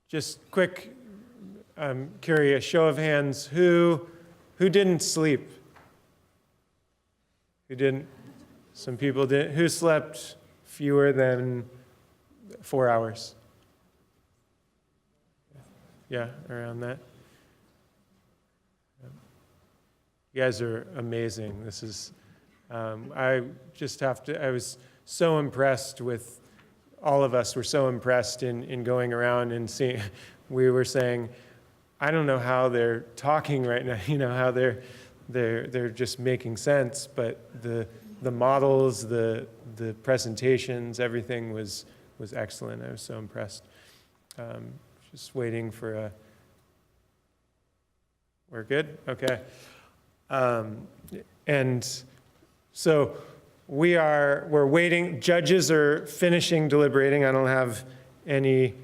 just quick, I'm curious, show of hands, who didn't sleep? Who didn't? Some people didn't. Who slept fewer than 4 hours? Yeah, around that. You guys are amazing. This is, I just have to, I was so impressed with, all of us were so impressed in going around and seeing, we were saying, I don't know how they're talking right now, you know, how they're just making sense, but the models, the presentations, everything was excellent. I was so impressed. Just waiting for a, we're good? Okay. And so we're waiting. Judges are finishing deliberating. I don't have any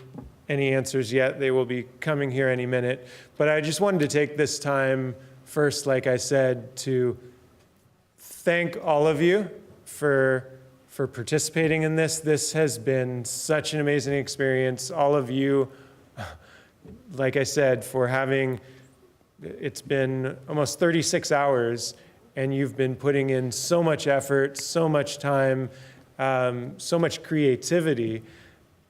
answers yet. They will be coming here any minute. But I just wanted to take this time first, like I said, to thank all of you for participating in this. This has been such an amazing experience. All of you, like I said, for having, it's been almost 36 hours, and you've been putting in so much effort, so much time, so much creativity,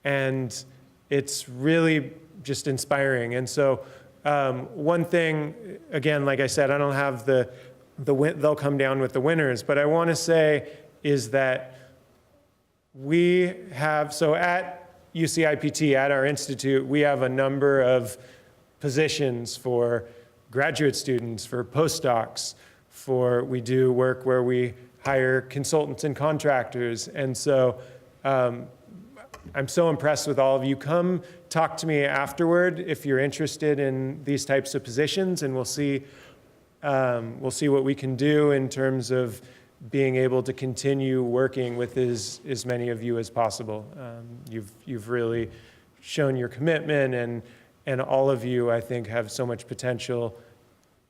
and it's really just inspiring. And so one thing, again, like I said, I don't have they'll come down with the winners, but I want to say is that we have, so at UCIPT, at our institute, we have a number of positions for graduate students, for postdocs, we do work where we hire consultants and contractors. And so I'm so impressed with all of you. Come talk to me afterward if you're interested in these types of positions, and we'll see what we can do in terms of being able to continue working with as many of you as possible. You've really shown your commitment, and all of you, I think, have so much potential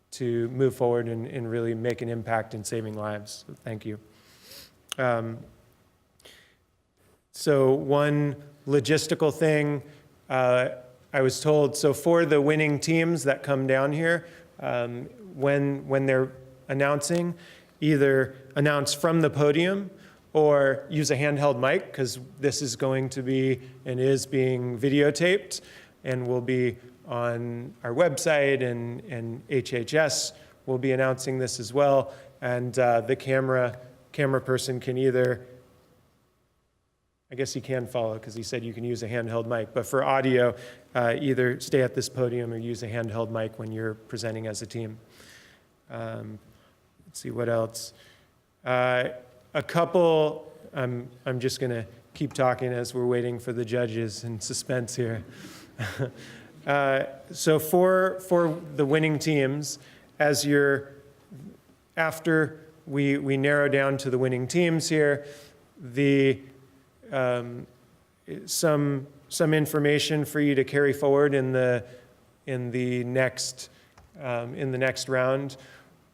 to move forward and really make an impact in saving lives. So thank you. So one logistical thing, I was told, so for the winning teams that come down here, when they're announcing, either announce from the podium or use a handheld mic, because this is going to be and is being videotaped and will be on our website, and HHS will be announcing this as well. And the camera person can either, I guess he can follow because he said you can use a handheld mic, but for audio, either stay at this podium or use a handheld mic when you're presenting as a team. Let's see what else. A couple, I'm just gonna keep talking as we're waiting for the judges in suspense here. So for the winning teams, after we narrow down to the winning teams here, some information for you to carry forward in the next round.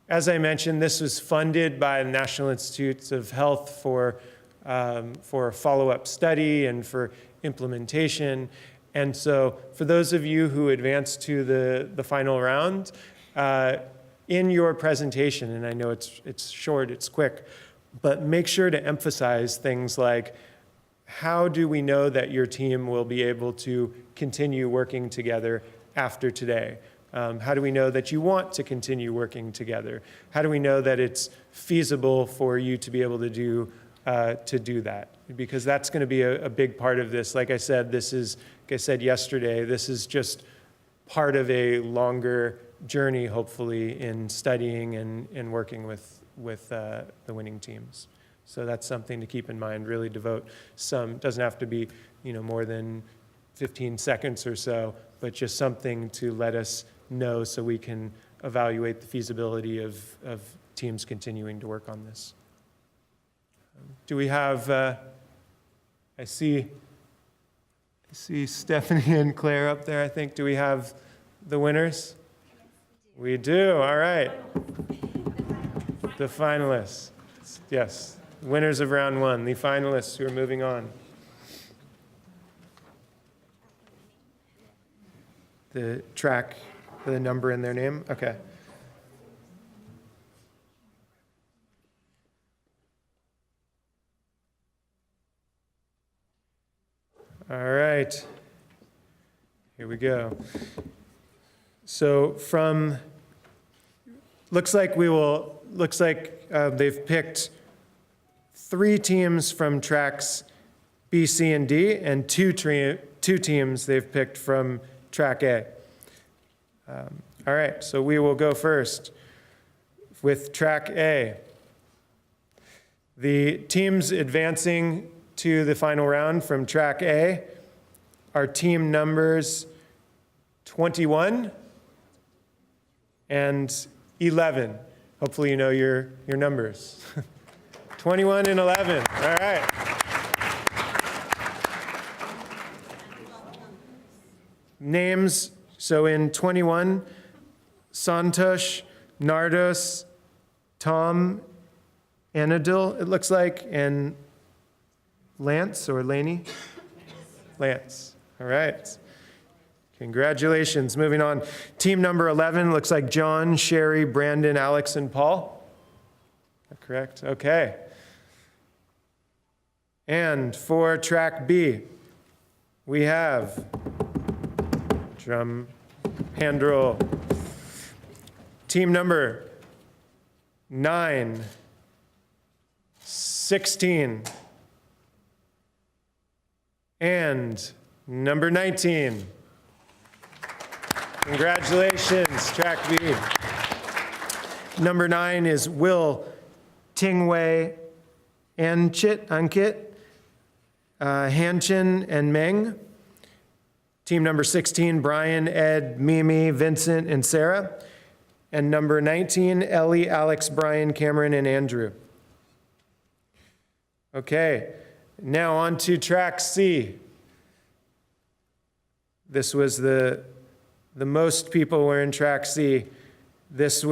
As I mentioned, this was funded by the National Institutes of Health for a follow-up study and for implementation. And so for those of you who advance to the final round, in your presentation, and I know it's short, it's quick, but make sure to emphasize things like, how do we know that your team will be able to continue working together after today? How do we know that you want to continue working together? How do we know that it's feasible for you to be able to do that? Because that's going to be a big part of this. Like I said, like I said yesterday, this is just part of a longer journey, hopefully, in studying and working with the winning teams. So that's something to keep in mind. Really devote some, doesn't have to be more than 15 seconds or so, but just something to let us know so we can evaluate the feasibility of teams continuing to work on this. Do we have, I see Stephanie and Claire up there, I think. Do we have the winners? We do, all right. The finalists, yes. Winners of round one, the finalists who are moving on. the track, the number in their name? Okay. All right. Here we go. So looks like they've picked 3 teams from tracks B, C, and D, and two teams they've picked from track A. All right, so we will go first with track A. The teams advancing to the final round from track A are team numbers 21 and 11. Hopefully you know your numbers. 21 and 11, all right. Names, so in 21, Santosh, Nardos, Tom, Anadil, it looks like, and Lance or Laney? Lance, all right. Congratulations, moving on. Team number 11 looks like John, Sherry, Brandon, Alex, and Paul. Correct, okay. And for track B, we have, drum hand roll, team number 9, 16, and number 19. Congratulations, track B. Number 9 is Will Tingwei Ankit, Hanchin and Meng. Team number 16, Brian, Ed, Mimi, Vincent, and Sarah. And number 19, Ellie, Alex, Brian, Cameron, and Andrew. Okay, now on to track C. This was the most people were in track C. It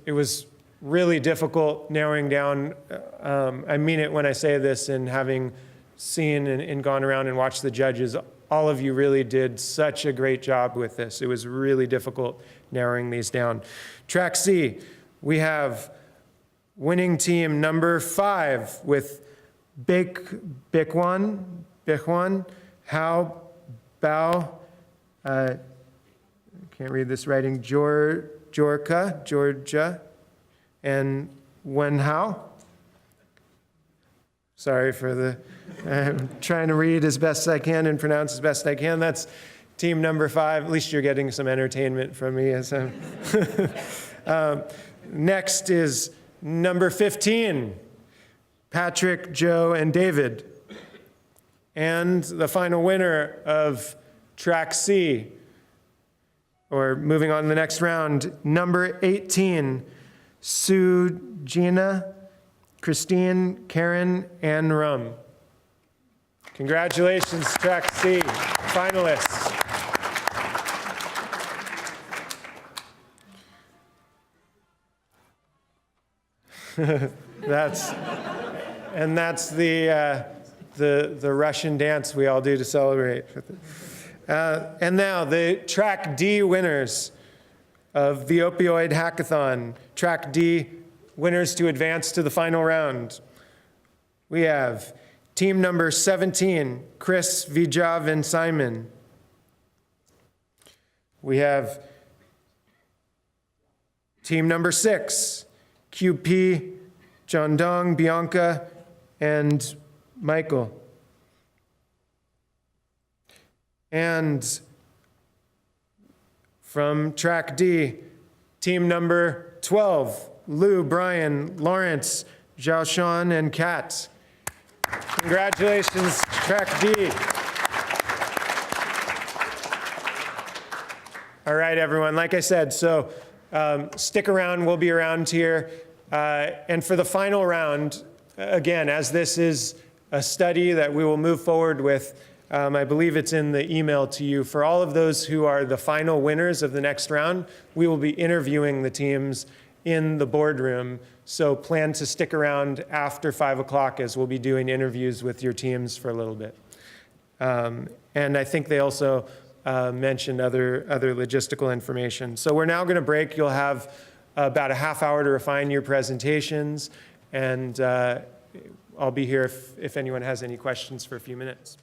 was really difficult narrowing down. I mean it when I say this, and having seen and gone around and watched the judges, all of you really did such a great job with this. It was really difficult narrowing these down. Track C, we have winning team number 5 with Bikwan, Hao, Bao, can't read this writing, Georgia, and Wenhao. Sorry for the, I'm trying to read as best I can and pronounce as best I can. That's team number 5. At least you're getting some entertainment from me. As next is number 15, Patrick, Joe, and David. And the final winner of track C, or moving on to the next round, number 18, Sujina, Christine, Karen, and Rum. Congratulations, track C, finalists. that's the Russian dance we all do to celebrate. And now the track D winners of the Opioid Hackathon. Track D winners to advance to the final round. We have team number 17, Chris, Vijav, and Simon. We have team number 6, QP, Jandong, Bianca, and Michael. And from track D, team number 12, Lou, Brian, Lawrence, Xiaoshan, and Kat. Congratulations, track D. All right, everyone, like I said, so stick around, we'll be around here. And for the final round, again, as this is a study that we will move forward with, I believe it's in the email to you. For all of those who are the final winners of the next round, we will be interviewing the teams in the boardroom. So plan to stick around after 5 o'clock as we'll be doing interviews with your teams for a little bit. And I think they also mentioned other logistical information. So we're now going to break. You'll have about a half hour to refine your presentations, and I'll be here if anyone has any questions for a few minutes.